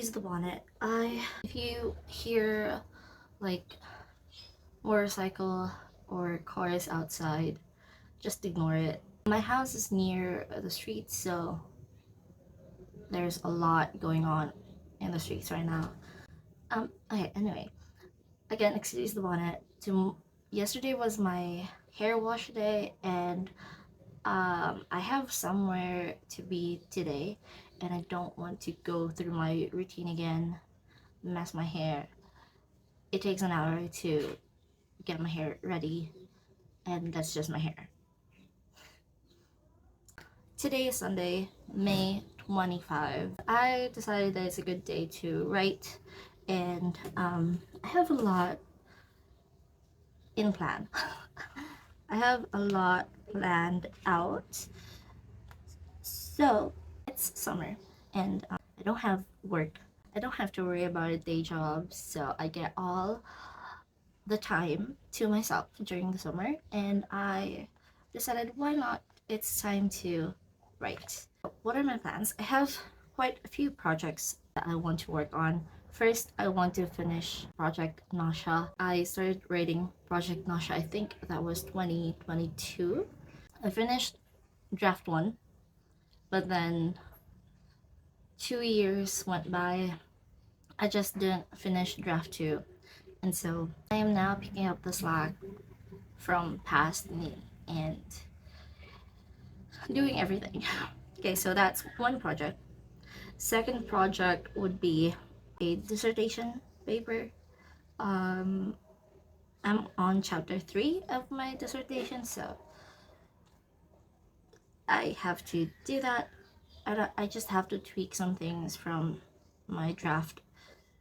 Excuse the bonnet. If you hear like motorcycle or cars outside, just ignore it. My house is near the street, so there's a lot going on in the streets right now. Okay, anyway, again, excuse the bonnet. Yesterday was my hair wash day, and I have somewhere to be today, and I don't want to go through my routine again, mess my hair. It takes an hour to get my hair ready, and that's just my hair. Today is Sunday, May 25. I decided that it's a good day to write, and I have a lot in plan. I have a lot planned out. So it's summer, and I don't have work. I don't have to worry about a day job, so I get all the time to myself during the summer, and I decided why not? It's time to write. What are my plans? I have quite a few projects that I want to work on. First, I want to finish Project Nasia. I started writing Project Nasia, I think that was 2022. I finished draft 1, but then 2 years went by. I just didn't finish draft 2, and so I am now picking up the slack from past me and doing everything. Okay, so that's one project. Second project would be a dissertation paper. I'm on chapter 3 of my dissertation, so I have to do that. I just have to tweak some things from my draft,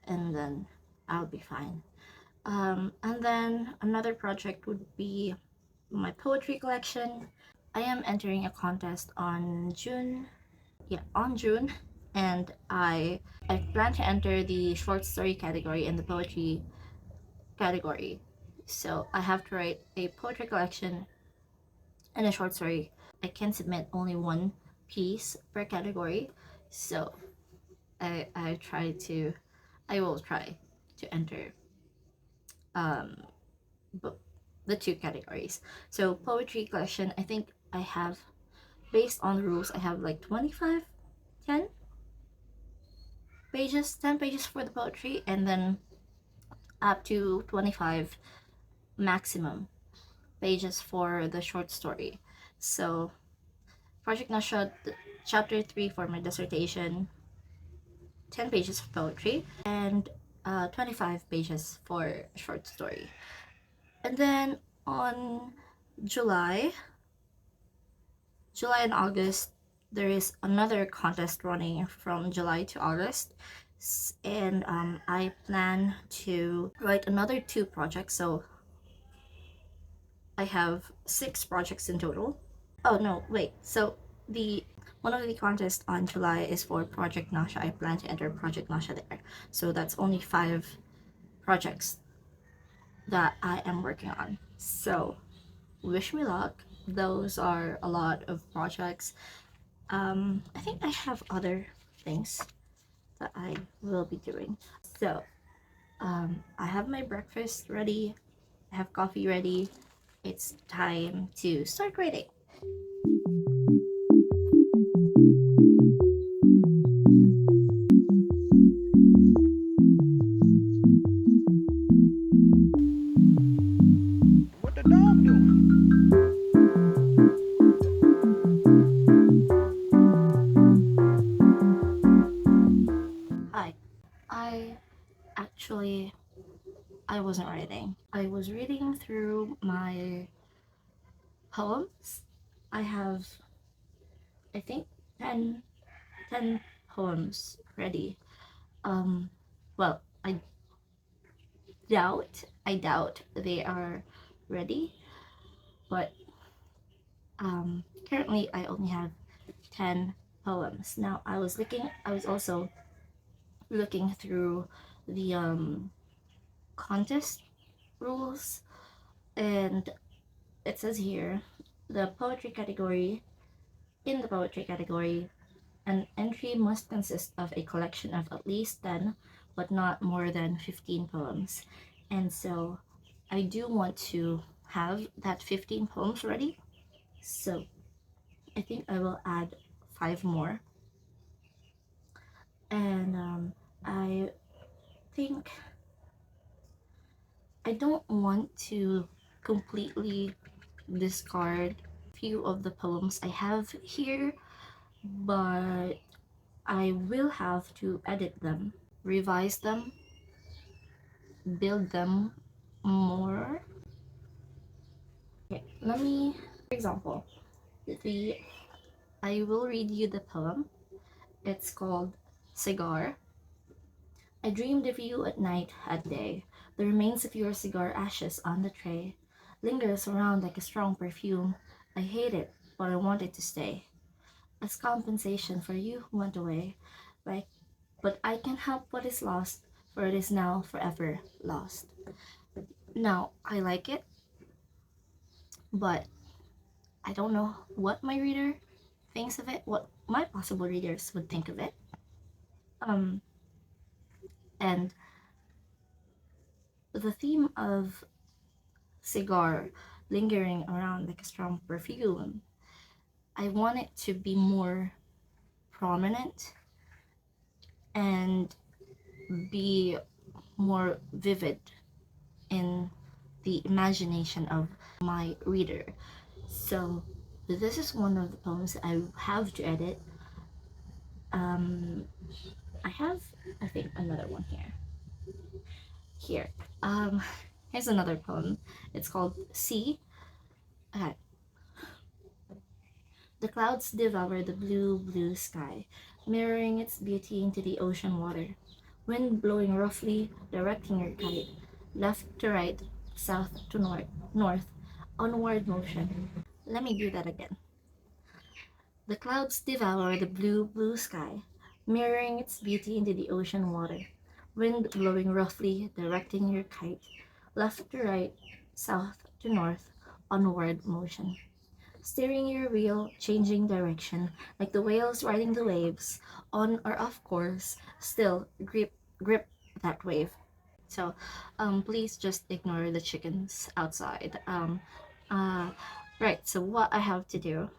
and then I'll be fine. And then another project would be my poetry collection. I am entering a contest on June, and I plan to enter the short story category and the poetry category. So I have to write a poetry collection and a short story. I can submit only one piece per category, so I will try to enter the 2 categories. So poetry collection, I think I have, based on the rules, I have like 10 pages for the poetry, and then up to 25 maximum pages for the short story. So Project Nasha, chapter 3 for my dissertation, 10 pages of poetry, and 25 pages for short story. And then on July and August, there is another contest running from July to August, and I plan to write another 2 projects, so I have 6 projects in total. Oh no, wait, so one of the contests on July is for Project Nasia. I plan to enter Project Nasia there, so that's only 5 projects that I am working on. So wish me luck. Those are a lot of projects. I think I have other things that I will be doing. So I have my breakfast ready, I have coffee ready. It's time to start writing. What the dog doing? Hi. I wasn't writing. I was reading through my poems. I have, I think, 10 poems ready. Well, I doubt they are ready, but currently I only have 10 poems. Now I was also looking through the contest rules, and it says here in the poetry category, An entry must consist of a collection of at least 10, but not more than 15 poems. And so I do want to have that 15 poems ready. So I think I will add 5 more. And I think I don't want to completely discard few of the poems I have here, but I will have to edit them, revise them, build them more. Okay, let me, for example, I will read you the poem. It's called Cigar. I dreamed of you at night, at day. The remains of your cigar ashes on the tray lingers around like a strong perfume. I hate it, but I want it to stay. As compensation for you who went away. But I can't help what is lost, for it is now forever lost. Now, I like it, but I don't know what my reader thinks of it, what my possible readers would think of it. And the theme of cigar lingering around like a strong perfume, I want it to be more prominent and be more vivid in the imagination of my reader. So this is one of the poems that I have to edit. I have, I think, another one here. Here's another poem. It's called Sea. Okay. The clouds devour the blue, blue sky, mirroring its beauty into the ocean water. Wind blowing roughly, directing your kite, left to right, south to north, onward motion. Let me do that again. The clouds devour the blue, blue sky, mirroring its beauty into the ocean water. Wind blowing roughly, directing your kite, left to right, south to north, onward motion. Steering your wheel, changing direction, like the whales riding the waves, on or off course, still grip that wave. So, please just ignore the chickens outside. Right, so what I have to do,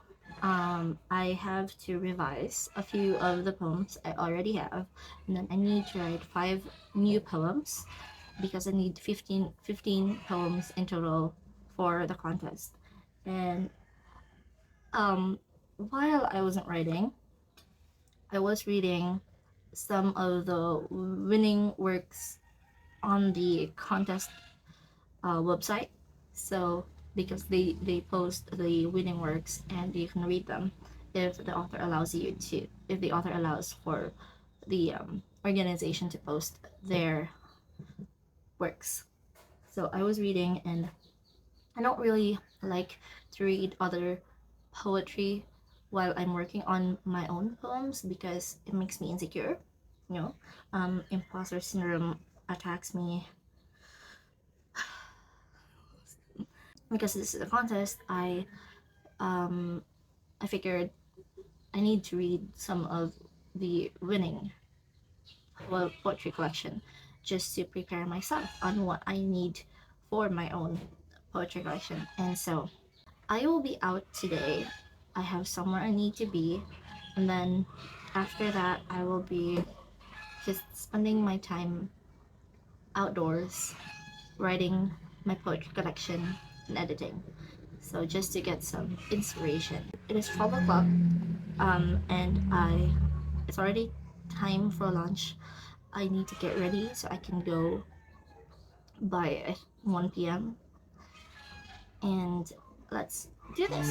I have to revise a few of the poems I already have, and then I need to write 5 new poems, because I need 15 poems in total for the contest. And while I wasn't writing, I was reading some of the winning works on the contest website. So because they post the winning works and you can read them if the author allows you to, if the author allows for the organization to post their works. So I was reading, and I don't really like to read other poetry while I'm working on my own poems because it makes me insecure. You know, imposter syndrome attacks me. Because this is a contest, I figured I need to read some of the winning poetry collection just to prepare myself on what I need for my own poetry collection. And so I will be out today. I have somewhere I need to be, and then after that I will be just spending my time outdoors writing my poetry collection and editing, so just to get some inspiration. It is 12 o'clock, and it's already time for lunch. I need to get ready so I can go by 1 p.m. and let's do this.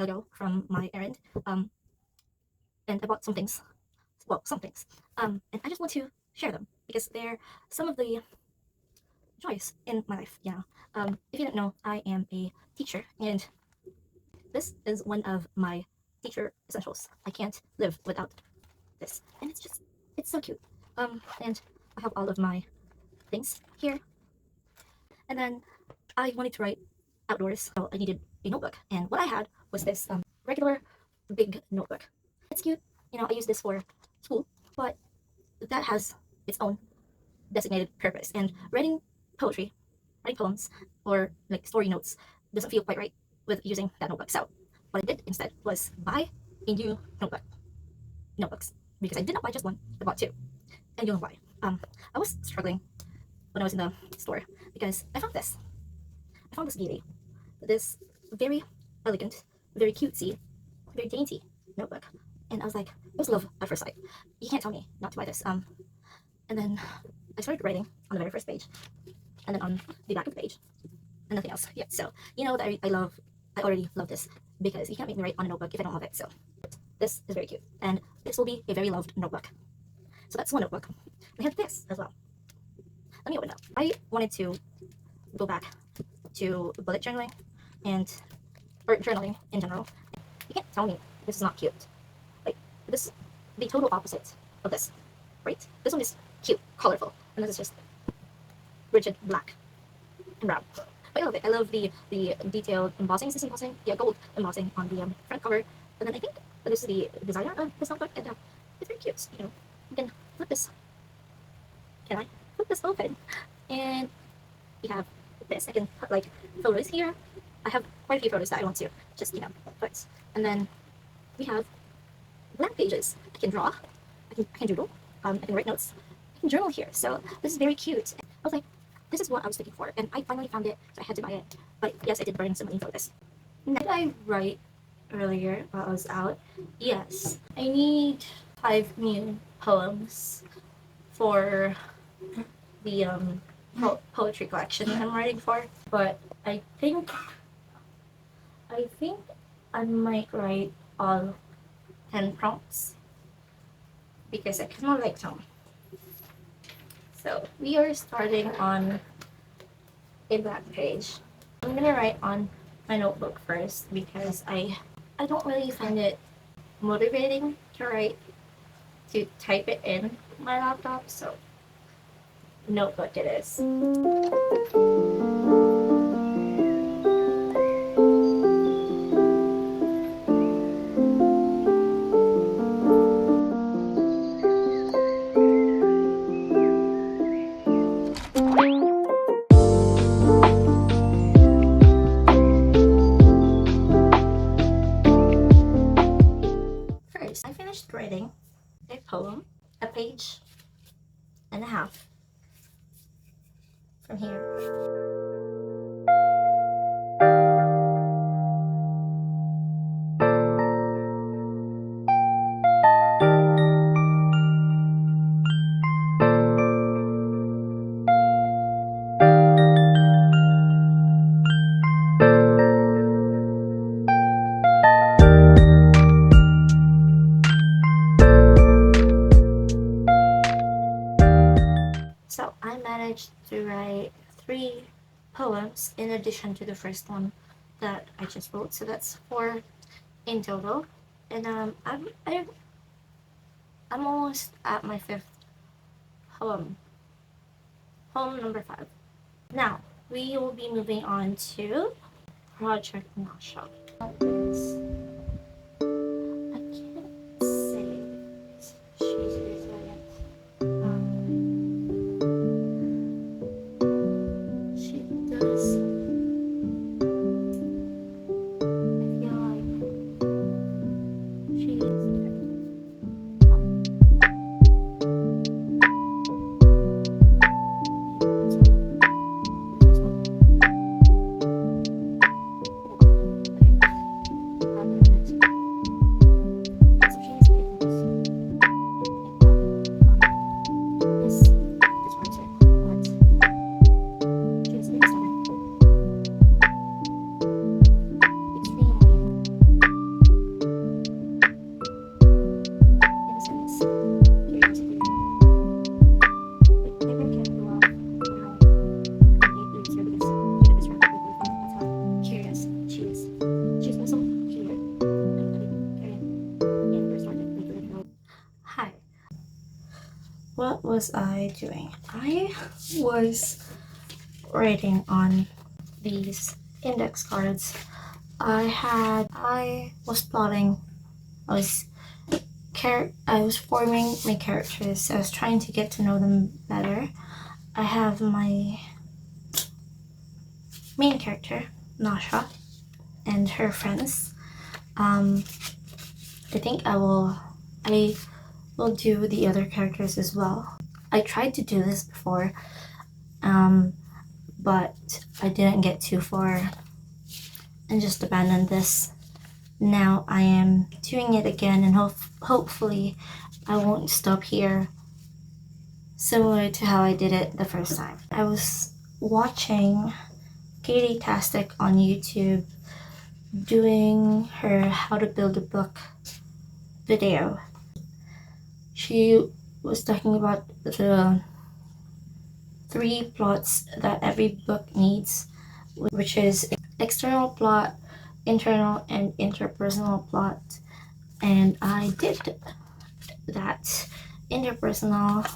ago from my errand, and I bought some things. Well, some things. And I just want to share them because they're some of the joys in my life. If you don't know, I am a teacher, and this is one of my teacher essentials. I can't live without this, and it's so cute. And I have all of my things here, and then I wanted to write outdoors, so I needed a notebook, and what I had was this regular big notebook. It's cute, I use this for school, but that has its own designated purpose, and writing poetry, writing poems, or like story notes doesn't feel quite right with using that notebook. So what I did instead was buy a new notebooks, because I did not buy just one, I bought two. And you know why. I was struggling when I was in the store because I found this beauty, this very elegant, very cutesy, very dainty notebook, and I was like, it was love at first sight. You can't tell me not to buy this. And then I started writing on the very first page, and then on the back of the page, and nothing else. Yeah, so you know that I already love this, because you can't make me write on a notebook if I don't love it. So this is very cute, and this will be a very loved notebook. So that's one notebook. We have this as well. Let me open it up. I wanted to go back to bullet journaling or journaling in general. You can't tell me this is not cute. Like, this, the total opposite of this, right? This one is cute, colorful, and this is just rigid black and brown. But I love it. I love the detailed embossing. Is this embossing? Yeah, gold embossing on the front cover. And then I think this is the designer of this notebook, and it's very cute. You can flip this. Can I flip this open? And we have this. I can put like photos here. I have quite a few photos that I want to just put. And then we have blank pages. I can draw. I can doodle. I can write notes. I can journal here. So this is very cute. I was like, this is what I was looking for, and I finally found it, so I had to buy it. But yes, I did burn some money for this. Did I write earlier while I was out? Yes. I need 5 new poems for the poetry collection I'm writing for. But I think I might write all 10 prompts because I kind of like them. So we are starting on a black page. I'm gonna write on my notebook first because I don't really find it motivating to type it in my laptop, so notebook it is. I finished writing a poem, a page and a half from here. So I managed to write 3 poems in addition to the first one that I just wrote. So that's 4 in total. And I'm almost at my 5th poem. Poem number 5. Now we will be moving on to Project Nasia. I can't say she's resilient. She does. I feel like she is. was I doing? I was writing on these index cards. I was plotting. I was forming my characters. I was trying to get to know them better. I have my main character, Nasia, and her friends. I think I will do the other characters as well. I tried to do this before, but I didn't get too far and just abandoned this. Now I am doing it again, and hopefully I won't stop here, similar to how I did it the first time. I was watching Katie Tastic on YouTube doing her how to build a book video. She was talking about the 3 plots that every book needs, which is external plot, internal and interpersonal plot. And I did that. Interpersonal,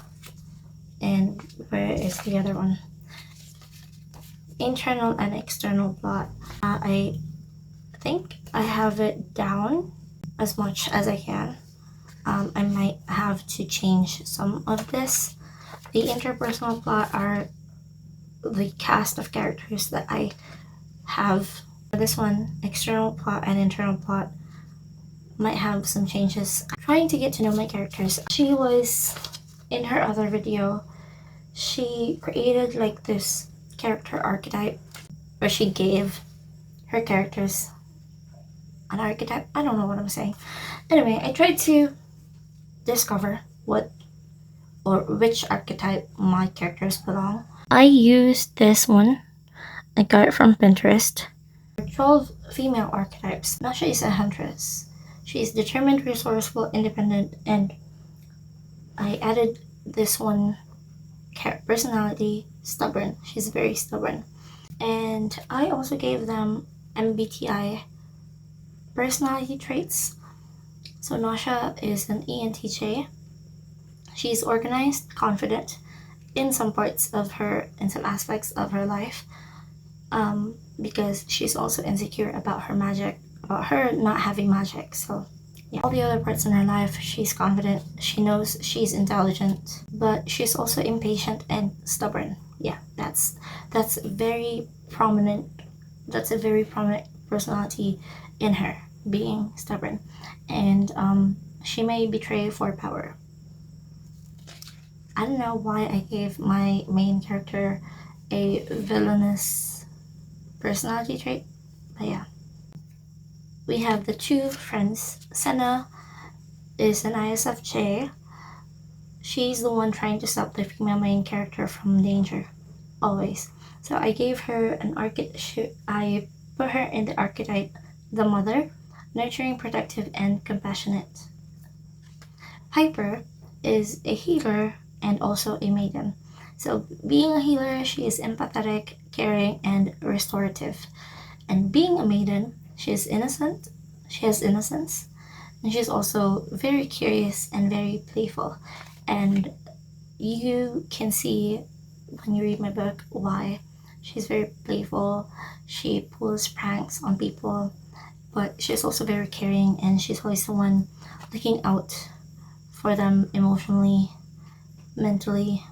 and where is the other one? Internal and external plot. I think I have it down as much as I can. I might have to change some of this. The interpersonal plot are the cast of characters that I have. This one, external plot and internal plot, might have some changes. I'm trying to get to know my characters. She was, in her other video, she created like this character archetype where she gave her characters an archetype. I don't know what I'm saying. Anyway, I tried to discover which archetype my characters belong. I used this one. I got it from Pinterest. 12 female archetypes. Nasia is a huntress. She is determined, resourceful, independent, and I added this one personality, stubborn. She's very stubborn. And I also gave them MBTI personality traits. So Nasia is an ENTJ. She's organized, confident in some aspects of her life, because she's also insecure about her not having magic. So yeah, all the other parts in her life, she's confident, she knows she's intelligent, but she's also impatient and stubborn. Yeah, that's very prominent. That's a very prominent personality in her, being stubborn, and she may betray for power. I don't know why I gave my main character a villainous personality trait, but yeah. We have the 2 friends. Senna is an ISFJ. She's the one trying to stop the female main character from danger, always. So I gave her I put her in the archetype, the mother, nurturing, protective, and compassionate. Piper is a healer and also a maiden. So being a healer, she is empathetic, caring, and restorative. And being a maiden, she is innocent. She has innocence. And she's also very curious and very playful. And you can see when you read my book why. She's very playful. She pulls pranks on people. But she's also very caring, and she's always the one looking out for them emotionally, mentally.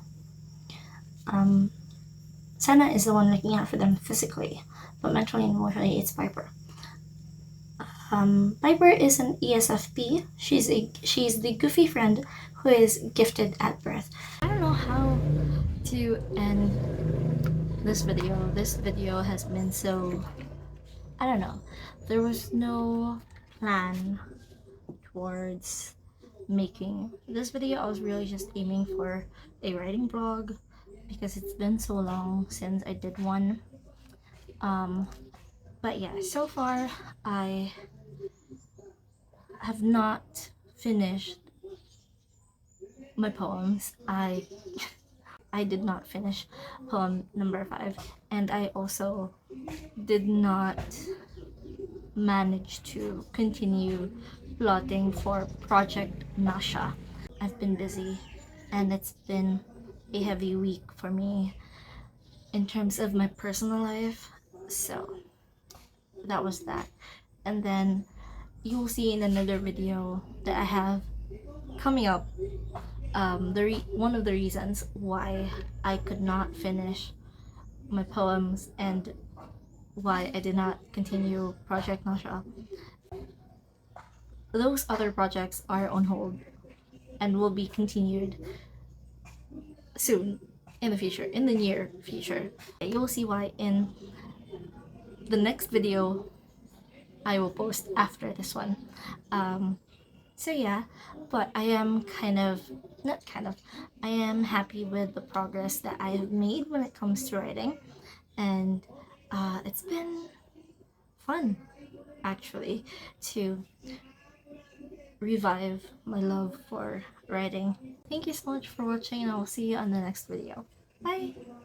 Senna is the one looking out for them physically, but mentally and emotionally it's Piper. Piper is an ESFP. She's the goofy friend who is gifted at birth. I don't know how to end this video. This video has been so, I don't know. There was no plan towards making this video. I was really just aiming for a writing vlog because it's been so long since I did one. But yeah, so far I have not finished my poems. I did not finish poem number 5, and I also did not manage to continue plotting for Project Nasia. I've been busy and it's been a heavy week for me in terms of my personal life. So that was that. And then you'll see in another video that I have coming up one of the reasons why I could not finish my poems and why I did not continue Project Nasia. Those other projects are on hold and will be continued soon in the future, in the near future. You'll see why in the next video I will post after this one. So yeah, but I am I am happy with the progress that I have made when it comes to writing, and it's been fun actually to revive my love for writing. Thank you so much for watching, and I will see you on the next video. Bye!